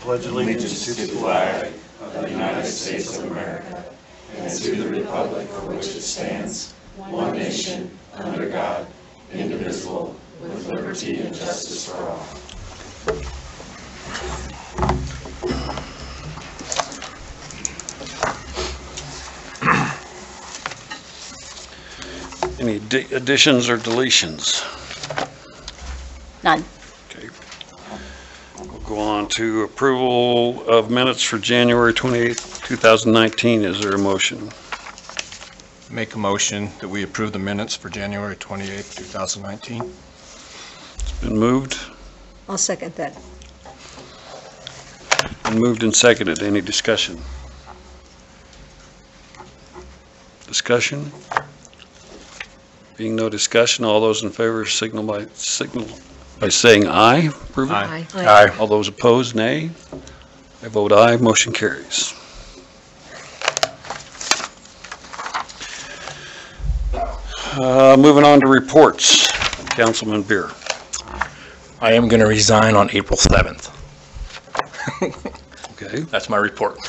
pledge allegiance to the flag of the United States of America and to the republic for which it stands, one nation, under God, indivisible, with liberty and justice for all. Any additions or deletions? None. Okay. We'll go on to approval of minutes for January 28th, 2019. Is there a motion? Make a motion that we approve the minutes for January 28th, 2019. It's been moved. I'll second that. Been moved and seconded. Any discussion? Discussion? Being no discussion, all those in favor signal by saying aye. Approve it? Aye. Aye. All those opposed, nay. I vote aye. Motion carries. Moving on to reports. Councilman Beer. I am going to resign on April 7th. Okay. That's my report.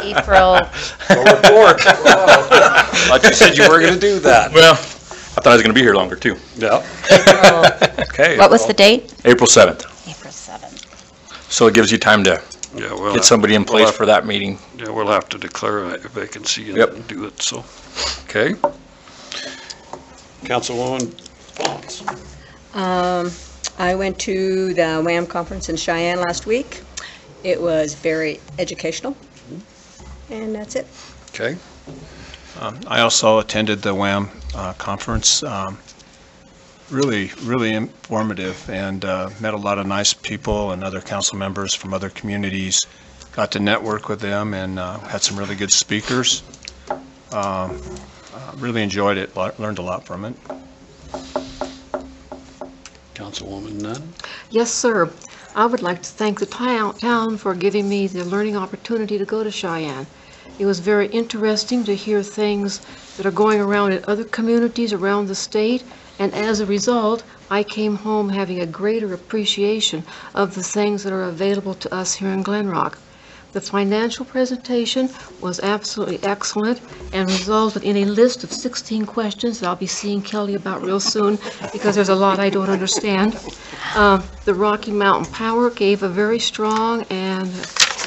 April. No report. Thought you said you were going to do that. Well, I thought I was going to be here longer too. Yeah. April. Okay. What was the date? April 7th. April 7th. So it gives you time to Yeah, we'll get somebody in place for that meeting. Yeah, we'll have to declare a vacancy Yep. and do it, so. Okay. Councilwoman Fons. I went to the WHAM conference in Cheyenne last week. It was very educational, and that's it. Okay. I also attended the WHAM conference. Really informative, and met a lot of nice people and other council members from other communities. Got to network with them and had some really good speakers. Really enjoyed it, learned a lot from it. Councilwoman Nunn. Yes, sir. I would like to thank the town for giving me the learning opportunity to go to Cheyenne. It was very interesting to hear things that are going around in other communities around the state, and as a result, I came home having a greater appreciation of the things that are available to us here in Glen Rock. The financial presentation was absolutely excellent and resulted in a list of 16 questions that I'll be seeing Kelly about real soon because there's a lot I don't understand. The Rocky Mountain Power gave a very strong and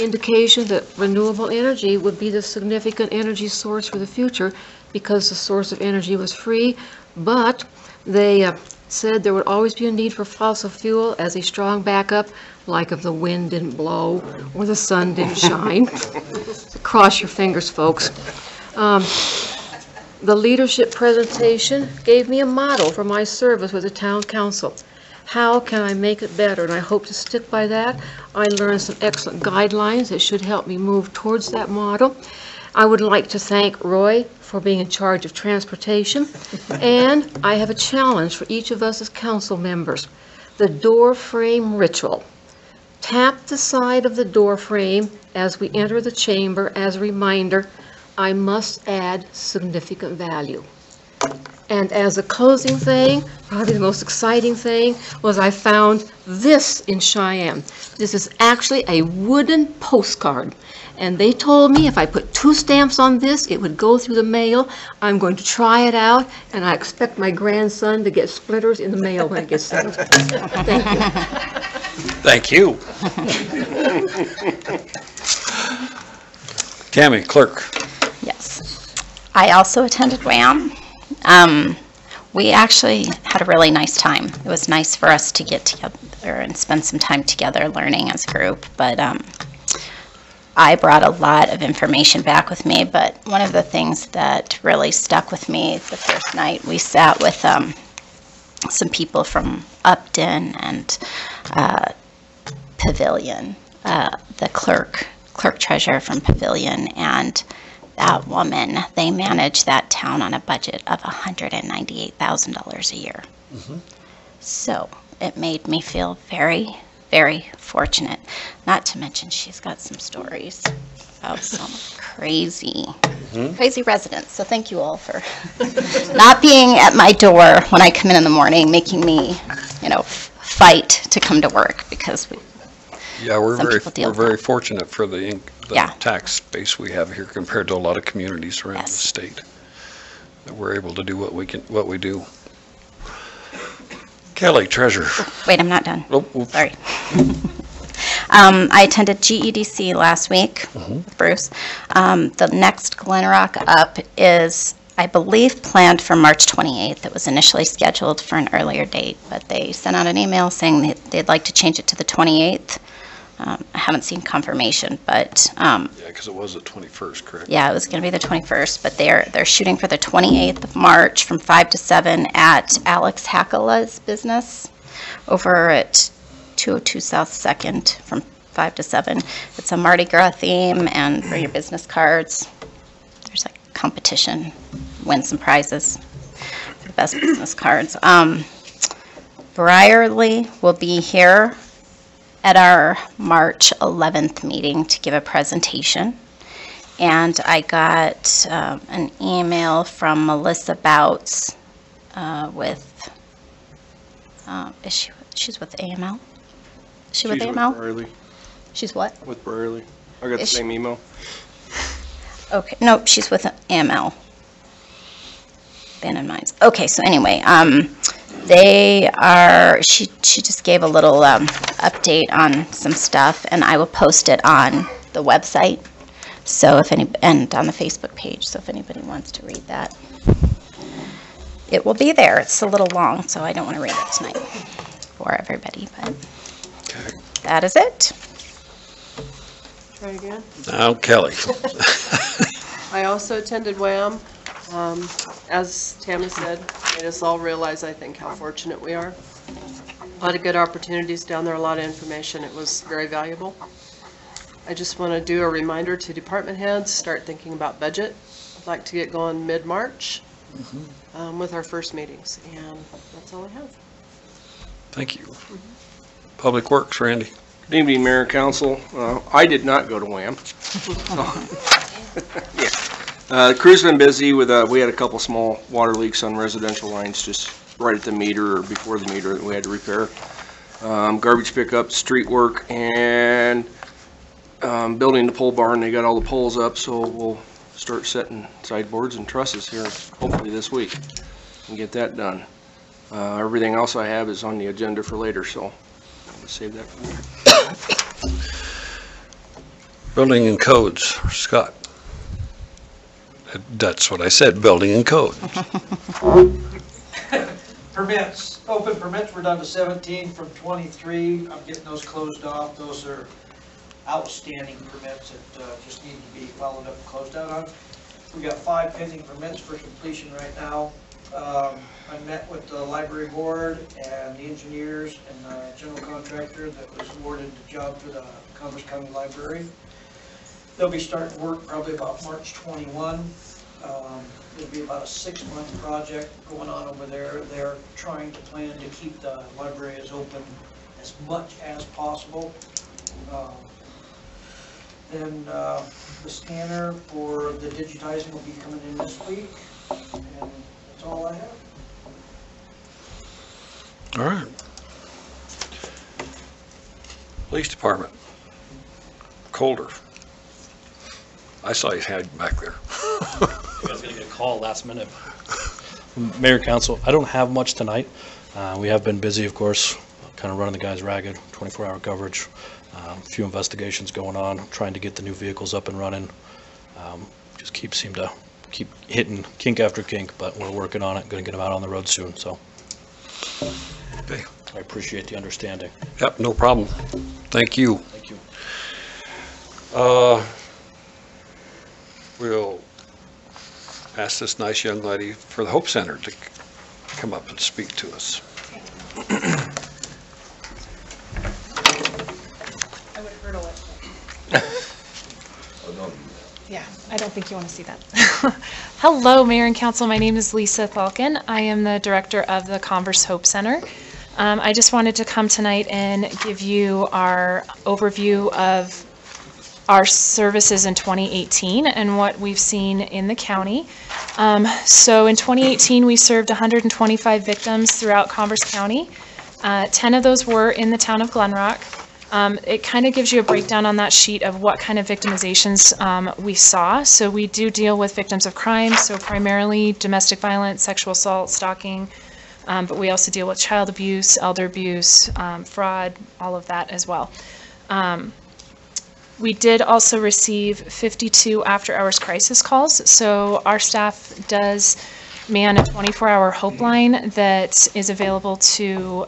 indication that renewable energy would be the significant energy source for the future because the source of energy was free, but they said there would always be a need for fossil fuel as a strong backup, like if the wind didn't blow or the sun didn't shine. Cross your fingers, folks. The leadership presentation gave me a model for my service with the town council. How can I make it better? And I hope to stick by that. I learned some excellent guidelines that should help me move towards that model. I would like to thank Roy for being in charge of transportation. And I have a challenge for each of us as council members. The door frame ritual. Tap the side of the door frame as we enter the chamber as a reminder, I must add significant value. And as a closing thing, probably the most exciting thing, was I found this in Cheyenne. This is actually a wooden postcard. And they told me if I put 2 stamps on this, it would go through the mail. I'm going to try it out, and I expect my grandson to get splinters in the mail when it gets sent. Thank you. Thank you. Tammy, clerk. Yes. I also attended WHAM. We actually had a really nice time. It was nice for us to get together and spend some time together learning as a group, but I brought a lot of information back with me, but one of the things that really stuck with me the first night, we sat with some people from Upton and Pavilion, the clerk treasurer from Pavilion, and that woman, they manage that town on a budget of $198,000 a year. Mm-hmm. So it made me feel very, very fortunate. Not to mention she's got some stories about some crazy residents. So thank you all for not being at my door when I come in the morning, making me, fight to come to work, because Yeah, we're Some people deal with very that. fortunate for the Yeah. tax base we have here compared to a lot of communities around the Yes. state. That we're able to do what we do. Kelly, treasurer. Wait, I'm not done. Oh, oops. Sorry. I attended GEDC last week with Bruce. The next Glen Rock up is, I believe, planned for March 28th. It was initially scheduled for an earlier date, but they sent out an email saying they'd like to change it to the 28th. I haven't seen confirmation, but Yeah, because it was the 21st, correct? yeah, it was going to be the 21st, but they're shooting for the 28th of March from 5 to 7 at Alex Hackala's business over at 202 South 2nd from 5 to 7. It's a Mardi Gras theme, and bring your business cards. There's a competition, win some prizes for the best business cards. Brierley will be here at our March 11th meeting to give a presentation. And I got an email from Melissa Bouts with, she's with AML? Is she with AML? Brierley. She's what? With Brierley. I got the Is she- same email. Okay, no, she's with AML. Abandoned Mines. Okay, so anyway, she just gave a little update on some stuff, and I will post it on the website, so and on the Facebook page, so if anybody wants to read that. It will be there. It's a little long, so I don't want to read it tonight for everybody, but Okay. that is it. Try again. Now, Kelly. I also attended WHAM. As Tammy said, made us all realize, I think, how fortunate we are. A lot of good opportunities down there, a lot of information. It was very valuable. I just want to do a reminder to department heads, start thinking about budget. I'd like to get going mid-March with our first meetings, and that's all I have. Thank you. Public Works, Randy. Good evening, Mayor and Council. I did not go to WHAM. Yeah. The crew's been busy with, we had a couple small water leaks on residential lines just right at the meter or before the meter that we had to repair. Garbage pickup, street work, and building the pole barn. They got all the poles up, so we'll start setting sideboards and trusses here hopefully this week and get that done. Everything else I have is on the agenda for later, so I'm gonna save that for later. Building and Codes, Scott. That's what I said, Building and Code. Permits, open permits, we're down to 17 from 23. I'm getting those closed off. Those are outstanding permits that just need to be followed up and closed out on. We got 5 pending permits for completion right now. I met with the library board and the engineers and the general contractor that was awarded the job for the Converse County Library. They'll be starting work probably about March 21. It'll be about a 6-month project going on over there. They're trying to plan to keep the library as open as much as possible. Then the scanner for the digitizing will be coming in this week, and that's all I have. All right. Police Department. Colder. I saw you had back there. You guys gonna get a call last minute. Mayor, Council, I don't have much tonight. We have been busy, of course, kind of running the guys ragged, 24-hour coverage, a few investigations going on, trying to get the new vehicles up and running. Just seem to keep hitting kink after kink, but we're working on it, gonna get them out on the road soon, so. Okay. I appreciate the understanding. Yep, no problem. Thank you. Thank you. We'll ask this nice young lady for the Hope Center to come up and speak to us. I would hurdle it. Yeah, I don't think you want to see that. Hello, Mayor and Council. My name is Lisa Falcon. I am the director of the Converse Hope Center. I just wanted to come tonight and give you our overview of our services in 2018 and what we've seen in the county. So in 2018, we served 125 victims throughout Converse County. 10 of those were in the town of Glen Rock. It kind of gives you a breakdown on that sheet of what kind of victimizations we saw. So we do deal with victims of crime, so primarily domestic violence, sexual assault, stalking, but we also deal with child abuse, elder abuse, fraud, all of that as well. We did also receive 52 after-hours crisis calls. So our staff does man a 24-hour hope line that is available to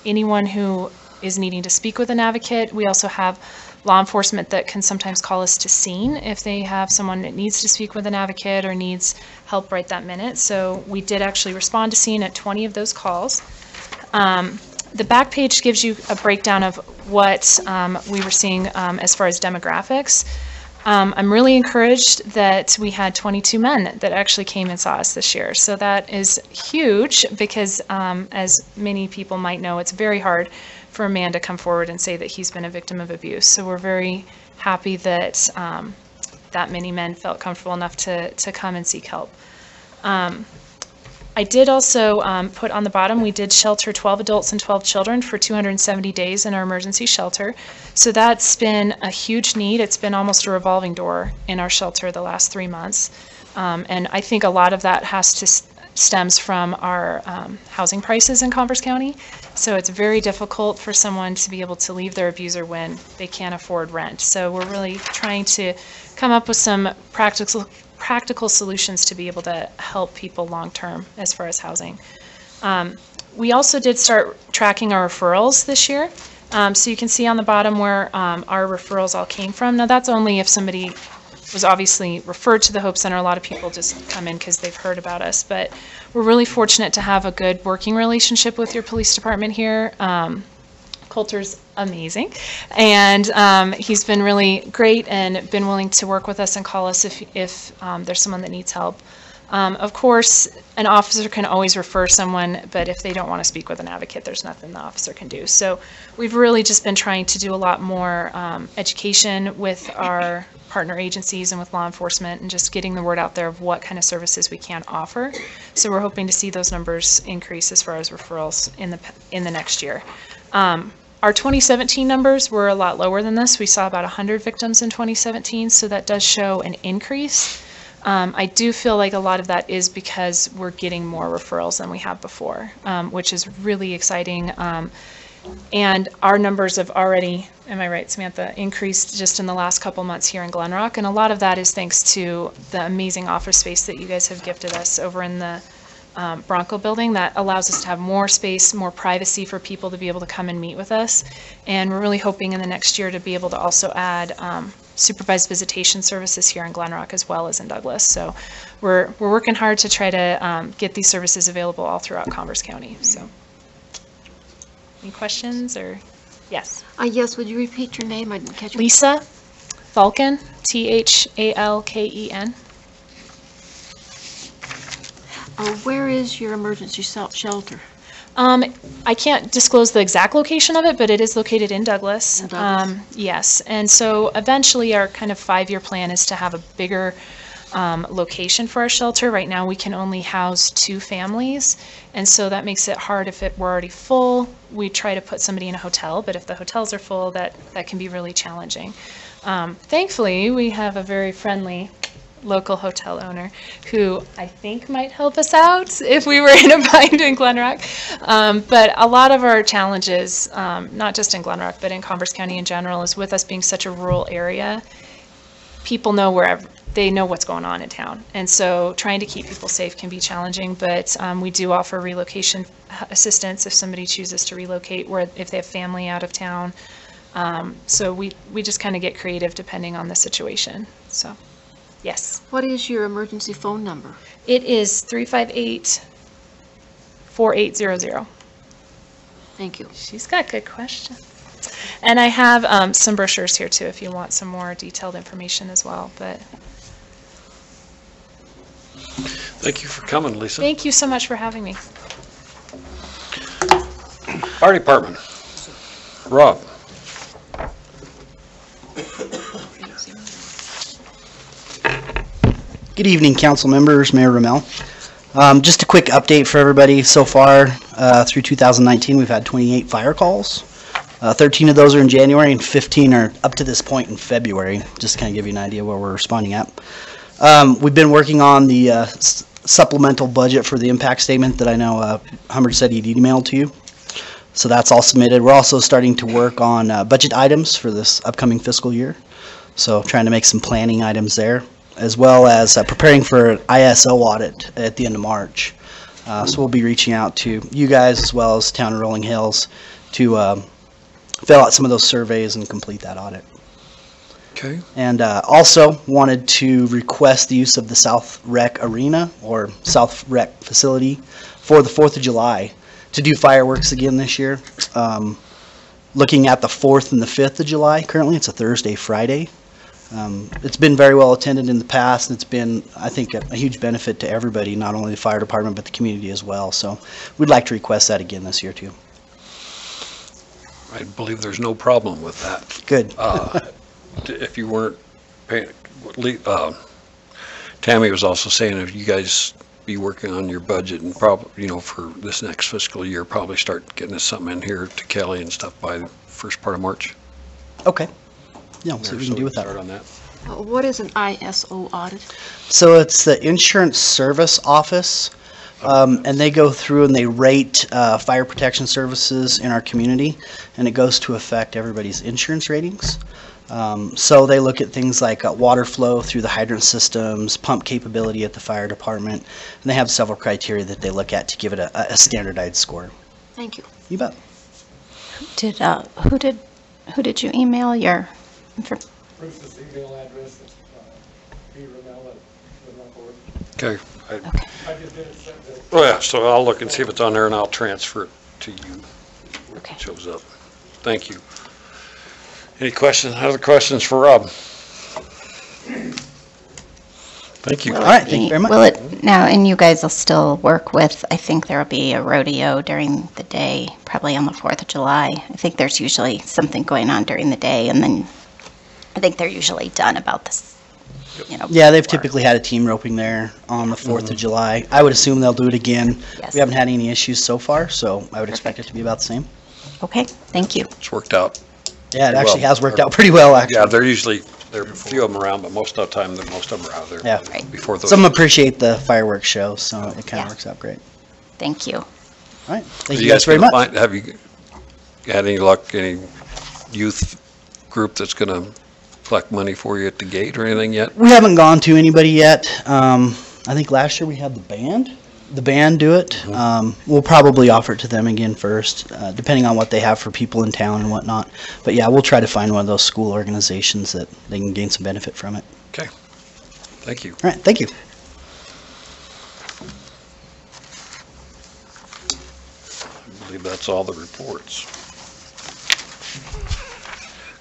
anyone who is needing to speak with an advocate. We also have law enforcement that can sometimes call us to scene if they have someone that needs to speak with an advocate or needs help right that minute. So we did actually respond to scene at 20 of those calls. The back page gives you a breakdown of what we were seeing as far as demographics. I'm really encouraged that we had 22 men that actually came and saw us this year. So that is huge because, as many people might know, it's very hard for a man to come forward and say that he's been a victim of abuse. So we're very happy that that many men felt comfortable enough to come and seek help. I did also put on the bottom, we did shelter 12 adults and 12 children for 270 days in our emergency shelter. So that's been a huge need. It's been almost a revolving door in our shelter the last 3 months. And I think a lot of that stems from our housing prices in Converse County. So it's very difficult for someone to be able to leave their abuser when they can't afford rent. So we're really trying to come up with some practical solutions to be able to help people long-term as far as housing. We also did start tracking our referrals this year. So you can see on the bottom where our referrals all came from. Now that's only if somebody was obviously referred to the Hope Center. A lot of people just come in because they've heard about us, but we're really fortunate to have a good working relationship with your police department here. Coulter's amazing, and he's been really great and been willing to work with us and call us if there's someone that needs help. Of course, an officer can always refer someone, but if they don't want to speak with an advocate, there's nothing the officer can do. So we've really just been trying to do a lot more education with our partner agencies and with law enforcement and just getting the word out there of what kind of services we can offer. So we're hoping to see those numbers increase as far as referrals in the next year. Our 2017 numbers were a lot lower than this. We saw about 100 victims in 2017, so that does show an increase. I do feel like a lot of that is because we're getting more referrals than we have before, which is really exciting. And our numbers have already, am I right, Samantha, increased just in the last couple months here in Glen Rock. And a lot of that is thanks to the amazing office space that you guys have gifted us over in the Bronco building. That allows us to have more space, more privacy for people to be able to come and meet with us. And we're really hoping in the next year to be able to also add supervised visitation services here in Glen Rock as well as in Douglas. So we're working hard to try to get these services available all throughout Converse County. So any questions or yes? Yes, would you repeat your name? I didn't catch it. Lisa Thalken, Thalken. Where is your emergency shelter? I can't disclose the exact location of it, but it is located in Douglas. In Douglas? Yes, and so eventually our kind of 5-year plan is to have a bigger location for our shelter. Right now we can only house 2 families, and so that makes it hard if we're already full. We try to put somebody in a hotel, but if the hotels are full, that can be really challenging. Thankfully, we have a very friendly local hotel owner who I think might help us out if we were in a bind in Glen Rock. But a lot of our challenges, not just in Glen Rock, but in Converse County in general, is with us being such a rural area. People know they know what's going on in town. And so trying to keep people safe can be challenging, but we do offer relocation assistance if somebody chooses to relocate, or if they have family out of town. So we just kind of get creative depending on the situation. So. Yes. What is your emergency phone number? It is 358-4800. Thank you. She's got good questions. And I have some brochures here too if you want some more detailed information as well. But thank you for coming, Lisa. Thank you so much for having me. Fire Department. Rob. Good evening, council members, Mayor Ramel. Just a quick update for everybody. So far, through 2019, we've had 28 fire calls. 13 of those are in January, and 15 are up to this point in February, just to kind of give you an idea where we're responding at. We've been working on the supplemental budget for the impact statement that I know Humbert said he'd emailed to you. So that's all submitted. We're also starting to work on budget items for this upcoming fiscal year. So trying to make some planning items there, as well as preparing for an ISO audit at the end of March. So we'll be reaching out to you guys as well as Town of Rolling Hills to fill out some of those surveys and complete that audit. Okay. And also wanted to request the use of the South Rec Arena or South Rec facility for the 4th of July to do fireworks again this year. Looking at the 4th and the 5th of July currently, it's a Thursday, Friday. It's been very well attended in the past, and it's been, I think, a huge benefit to everybody, not only the fire department, but the community as well. So we'd like to request that again this year, too. I believe there's no problem with that. Good. If you weren't paying, Tammy was also saying if you guys be working on your budget and probably, you know, for this next fiscal year, probably start getting us something in here to Kelly and stuff by the first part of March. Okay. Yeah, we'll see what we can do with that. Start on that. What is an ISO audit? So it's the Insurance Service Office, and they go through and they rate fire protection services in our community, and it goes to affect everybody's insurance ratings. So they look at things like water flow through the hydrant systems, pump capability at the fire department, and they have several criteria that they look at to give it a standardized score. Thank you. You bet. Who did you email your? Bruce's email address is bramel@woodrock.org. Okay. I just did it sent to. Oh, yeah, so I'll look and see if it's on there and I'll transfer it to you when Okay. it shows up. Thank you. Any questions, other questions for Rob? Thank you. All right, thank you very much. Will it now, and you guys will still work with, I think there will be a rodeo during the day, probably on the 4th of July. I think there's usually something going on during the day, and then I think they're usually done about this, you know. Yeah, they've before. typically had a team roping there on the 4th of July. I would assume they'll do it again. Yes. We haven't had any issues so far, so I would expect it to be about the same. Okay, thank you. It's worked out. Yeah, it Well, actually has worked out pretty well, actually. Yeah, there are a few of them around, but most of the time, most of them are out there. Yeah. Right. Before those. Some appreciate the fireworks show, so it kind Yeah. of works out great. Thank you. All right, Are thank you guys very gonna much. Have you had any luck, any youth group that's gonna collect money for you at the gate or anything yet? We haven't gone to anybody yet. I think last year we had the band do it. We'll probably offer it to them again first, depending on what they have for people in town and whatnot. But yeah, we'll try to find one of those school organizations that they can gain some benefit from it. Okay. Thank you. All right, thank you. I believe that's all the reports.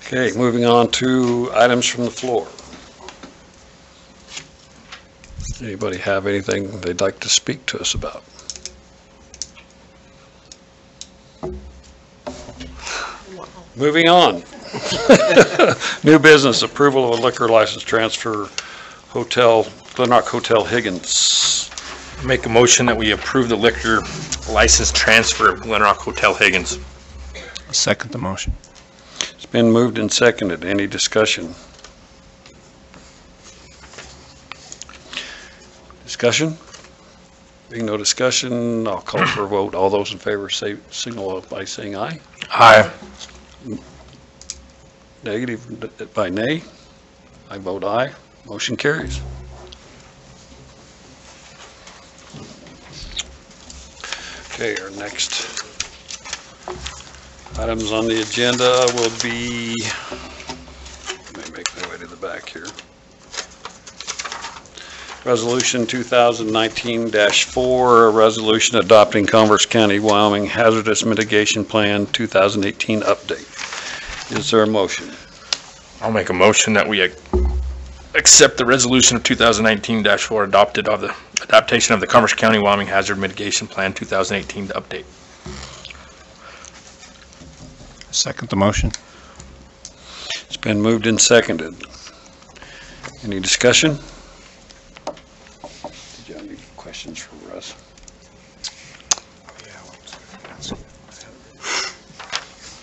Okay, moving on to items from the floor. Anybody have anything they'd like to speak to us about? Moving on. New business, approval of a liquor license transfer, Glenrock Hotel Higgins. Make a motion that we approve the liquor license transfer of Glenrock Hotel Higgins. Second the motion. It's been moved and seconded. Any discussion? Discussion? Being no discussion, I'll call for a vote. All those in favor say, signal by saying aye. Aye. Negative by nay. I vote aye. Motion carries. Okay, our next items on the agenda will be, let me make my way to the back here. Resolution 2019-4, a resolution adopting Converse County, Wyoming Hazardous Mitigation Plan 2018 update. Is there a motion? I'll make a motion that we accept the resolution of 2019-4 adopted of the adaptation of the Commerce County, Wyoming Hazard Mitigation Plan 2018 update. Second the motion. It's been moved and seconded. Any discussion? Did you have any questions for Russ?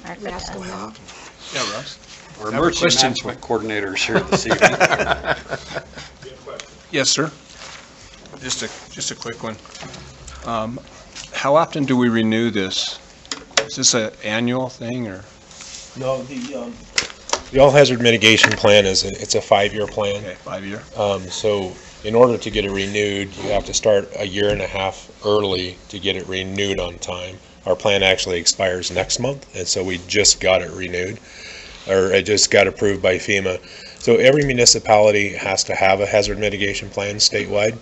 Mark, Yeah, Russ? Our I have a emergency question. management coordinator is here this evening. Yes, sir. Just a quick one. How often do we renew this? Is this an annual thing, or? No, the all-hazard mitigation plan it's a 5-year plan. Okay, 5-year. So in order to get it renewed, you have to start a year and a half early to get it renewed on time. Our plan actually expires next month, and so we just got it renewed, or it just got approved by FEMA. So every municipality has to have a hazard mitigation plan statewide.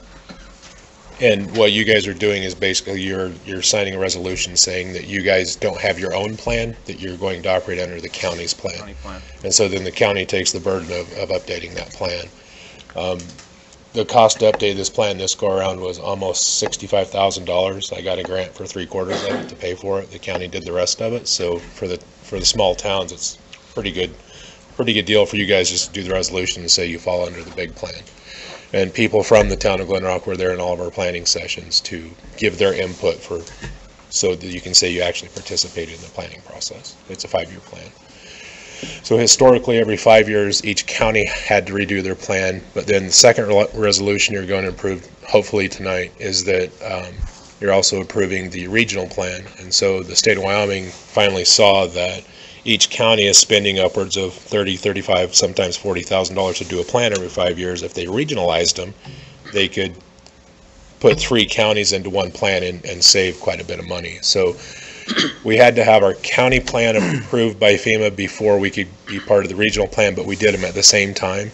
And what you guys are doing is basically you're signing a resolution saying that you guys don't have your own plan, that you're going to operate under the county's plan. County plan. And so then the county takes the burden of updating that plan. The cost to update this plan this go around was almost $65,000. I got a grant for 3/4 of it to pay for it. The county did the rest of it. So for the small towns, it's pretty good deal for you guys just to do the resolution and say you fall under the big plan. And people from the town of Glen Rock were there in all of our planning sessions to give their input so that you can say you actually participated in the planning process. It's a 5-year plan. So historically, every 5 years, each county had to redo their plan. But then the second resolution you're going to approve, hopefully tonight, is that you're also approving the regional plan. And so the state of Wyoming finally saw that each county is spending upwards of $30,000, $35,000, sometimes $40,000 to do a plan every 5 years. If they regionalized them, they could put 3 counties into one plan and save quite a bit of money. So we had to have our county plan approved by FEMA before we could be part of the regional plan, but we did them at the same time.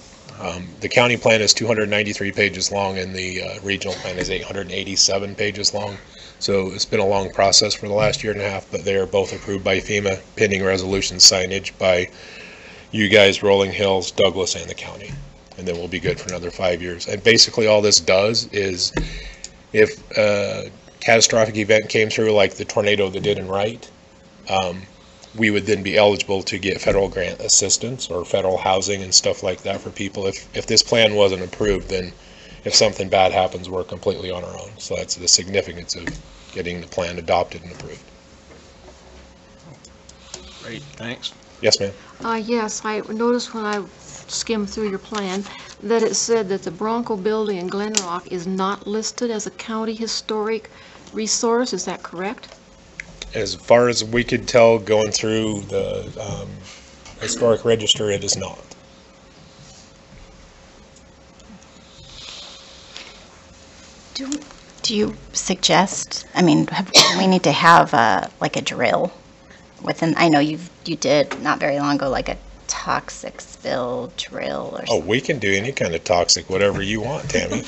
The county plan is 293 pages long, and the regional plan is 887 pages long. So it's been a long process for the last year and a half, but they are both approved by FEMA, pending resolution signage by you guys, Rolling Hills, Douglas, and the county. And then we'll be good for another 5 years. And basically all this does is if a catastrophic event came through like the tornado that did in Wright, we would then be eligible to get federal grant assistance or federal housing and stuff like that for people. If this plan wasn't approved, then if something bad happens, we're completely on our own. So that's the significance of getting the plan adopted and approved. Great, thanks. Yes, ma'am. Yes, I noticed when I skimmed through your plan that it said that the Bronco Building in Glen Rock is not listed as a county historic resource. Is that correct? As far as we could tell going through the historic register, it is not. Do you suggest, I mean, we need to have like a drill within, I know you did not very long ago, like a toxic spill drill or something. Oh, we can do any kind of toxic, whatever you want, Tammy.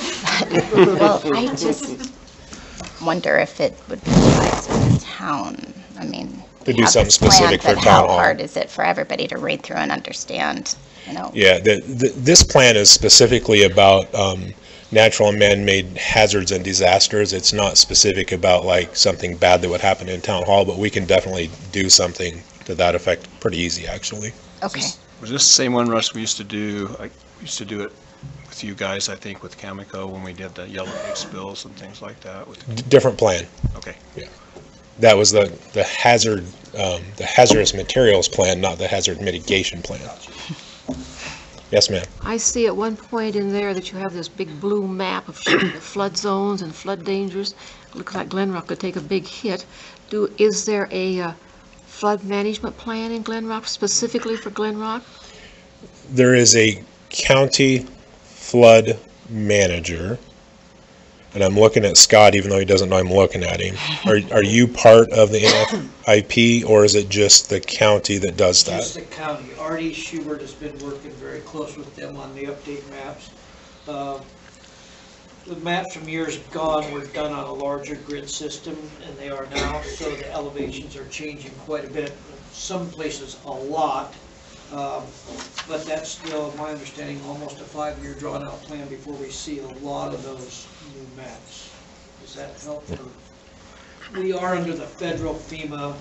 Well, I just wonder if it would be wise for the town. I mean, To we do have something this plan, specific for but town hall. How hard is it for everybody to read through and understand, you know? Yeah, this plan is specifically about natural and man-made hazards and disasters. It's not specific about like something bad that would happen in town hall, but we can definitely do something to that effect pretty easy, actually. Okay. Was this the same one, Russ, we used to do? I used to do it with you guys, I think, with Cameco when we did the Yellow Pig spills and things like that. Different plan. Okay. Yeah. That was the hazardous materials plan, not the hazard mitigation plan. Yes, ma'am. I see at one point in there that you have this big blue map of showing the flood zones and flood dangers. Looks like Glen Rock could take a big hit. Is there a flood management plan in Glen Rock specifically for Glen Rock? There is a county flood manager, and I'm looking at Scott even though he doesn't know I'm looking at him. Are you part of the NFIP, or is it just the county that does that? Just the county. Artie Schubert has been working very close with them on the update maps. The maps from years gone were done on a larger grid system, and they are now, so the elevations are changing quite a bit. Some places a lot, but that's still, my understanding, almost a 5-year drawn-out plan before we see a lot of those new maps. Does that help? We are under the federal FEMA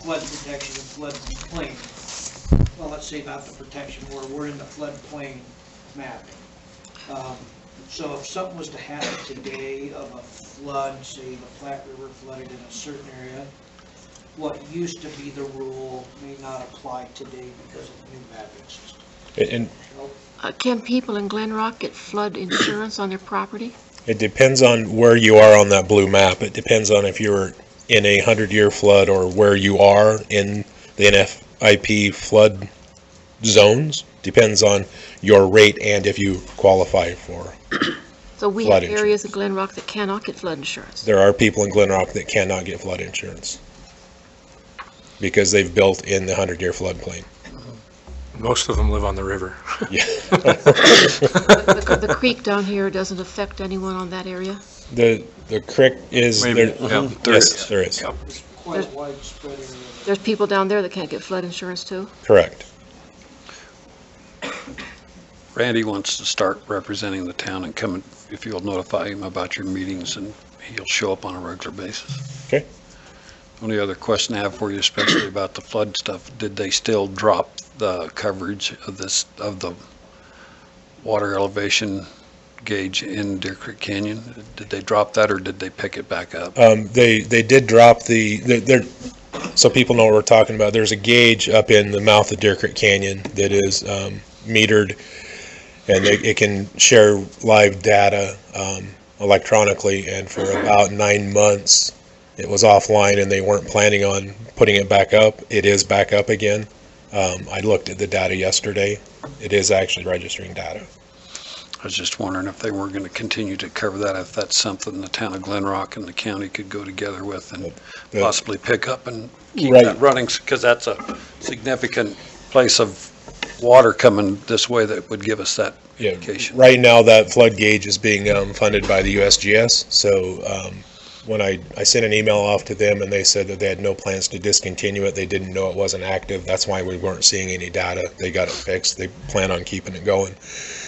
flood protection and floodplain. Well, let's say not the protection, we're in the floodplain mapping. So if something was to happen today of a flood, say the Platte River flooded in a certain area, what used to be the rule may not apply today because of the new mapping system. And Can people in Glen Rock get flood insurance on their property? it depends on where you are on that blue map. It depends on if you're in a 100-year flood or where you are in the NFIP flood zones. Depends on your rate and if you qualify for. So we Flood have areas in Glen Rock that cannot get flood insurance. There are people in Glen Rock that cannot get flood insurance because they've built in the 100-year floodplain. Most of them live on the river. Yeah. The creek down here doesn't affect anyone on that area? The creek is, Maybe, there- yeah, yes, there is. Quite widespread area. There's people down there that can't get flood insurance too? Correct. Randy wants to start representing the town and come, if you'll notify him about your meetings, and he'll show up on a regular basis. Okay. Only other question I have for you, especially about the flood stuff, did they still drop the coverage of the water elevation gauge in Deer Creek Canyon? Did they drop that, or did they pick it back up? They did drop so people know what we're talking about. There's a gauge up in the mouth of Deer Creek Canyon that is metered, and it can share live data electronically, and for about 9 months it was offline and they weren't planning on putting it back up. It is back up again. I looked at the data yesterday. It is actually registering data. I was just wondering if they were going to continue to cover that, if that's something the town of Glen Rock and the county could go together with and possibly pick up and keep Right. that running, because that's a significant place of water coming this way that would give us that indication. Right now, that flood gauge is being funded by the USGS, so when I sent an email off to them and they said that they had no plans to discontinue it, they didn't know it wasn't active, that's why we weren't seeing any data. They got it fixed, they plan on keeping it going.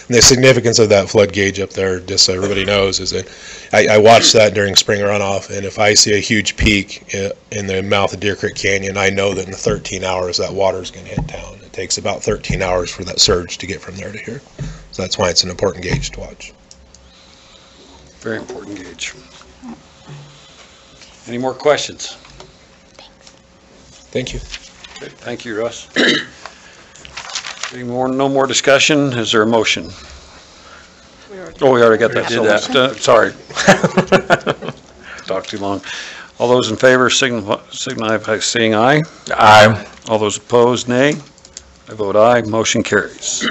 And the significance of that flood gauge up there, just so everybody knows, is that I watched that during spring runoff, and if I see a huge peak in the mouth of Deer Creek Canyon, I know that in 13 hours that water's going to hit town. It takes about 13 hours for that surge to get from there to here. So that's why it's an important gauge to watch. Very important gauge. Any more questions? Thank you. Okay, thank you, Russ. No more discussion? Is there a motion? Oh, we already got that. We did that. Sorry. Talked too long. All those in favor signify by saying aye. Aye. All those opposed, nay. I vote aye. Motion carries.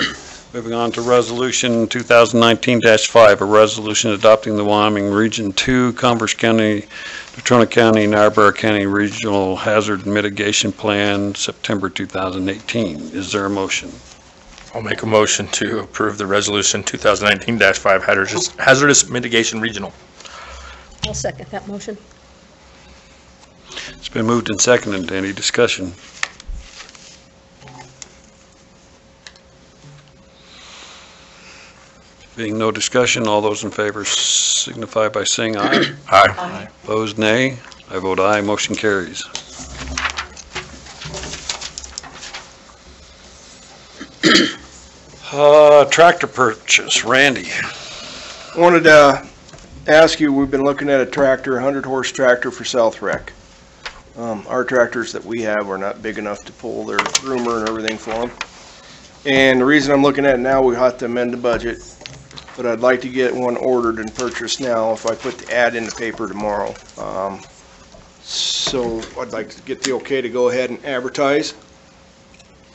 Moving on to Resolution 2019-5, a resolution adopting the Wyoming Region 2, Converse County, Natrona County, Niobrara County Regional Hazard Mitigation Plan, September 2018. Is there a motion? I'll make a motion to approve the resolution 2019-5 hazardous mitigation regional. I'll second that motion. It's been moved and seconded. Any discussion? Being no discussion, all those in favor signify by saying aye. Aye. Opposed, nay. I vote aye. Motion carries. Tractor purchase. Randy. I wanted to ask you, we've been looking at a tractor, 100-horse tractor for South Rec. Our tractors that we have are not big enough to pull their groomer and everything for them. And the reason I'm looking at it now, we have to amend the budget, but I'd like to get one ordered and purchased now if I put the ad in the paper tomorrow. So I'd like to get the okay to go ahead and advertise.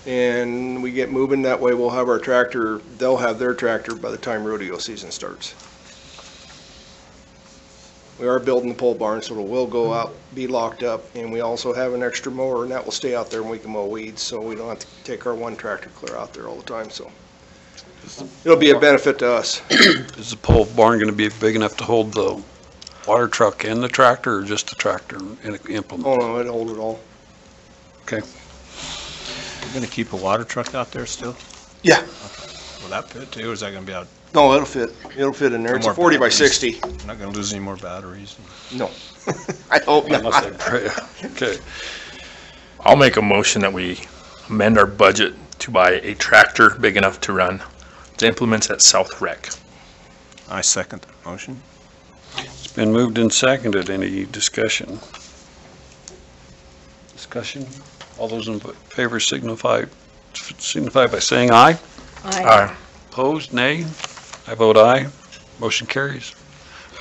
And we get moving, that way we'll have our tractor, they'll have their tractor by the time rodeo season starts. We are building the pole barn, so it will go out, be locked up, and we also have an extra mower, and that will stay out there and we can mow weeds, so we don't have to take our one tractor clear out there all the time, so. It'll be a benefit to us. Is the pole barn going to be big enough to hold the water truck and the tractor, or just the tractor and implement? Oh, no, it'll hold it all. Okay. You're going to keep a water truck out there still? Yeah. Will that fit too, or is that going to be out? No, it'll fit. It'll fit in there. No It's a more 40 by batteries? 60. You're not going to lose any more batteries? No. I hope Unless not. they pray. Okay. I'll make a motion that we amend our budget to buy a tractor big enough to run the implements at South Rec. I second the motion. It's been moved and seconded. Any discussion? Discussion? All those in favor signify by saying aye. Aye. Opposed, nay. I vote aye. Motion carries.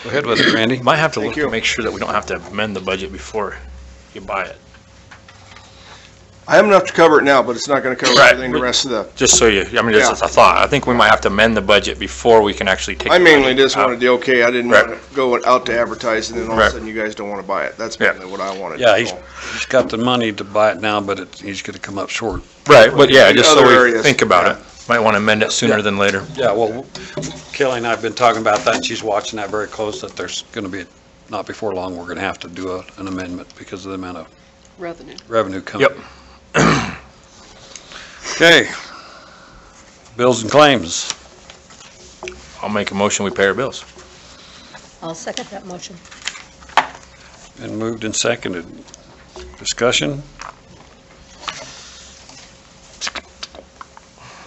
Go ahead with it, Randy. Might have to Thank look you. to make sure that we don't have to amend the budget before you buy it. I have enough to cover it now, but it's not gonna cover Right. everything the rest of the, Just so you, I mean, it's just a thought. I think we might have to amend the budget before we can actually take. I the mainly money just out. wanted the okay, I didn't Right. wanna go out to advertise and then all of a Right. sudden you guys don't wanna buy it. That's Yeah. mainly what I wanted. Yeah, he's got the money to buy it now, but he's gonna come up short. Right, but yeah, just so Other we areas, think about yeah. it. Might want to amend it sooner than later. Yeah, well, Kelly and I have been talking about that, and she's watching that very close, that there's gonna be, not before long, we're gonna have to do an amendment because of the amount of revenue coming. Yep. Okay. Bills and claims. I'll make a motion, we pay our bills. I'll second that motion. Been moved and seconded. Discussion?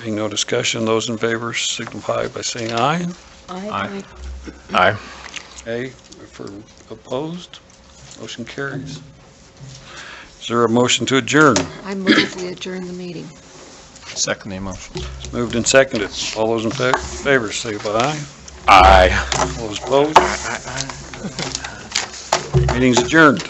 Being no discussion, those in favor signify by saying aye. Aye. Aye. Aye. For opposed, motion carries. Is there a motion to adjourn? I move we adjourn the meeting. Second the motion. It's moved and seconded. All those in favor say by aye. Aye. All those opposed? Meeting's adjourned.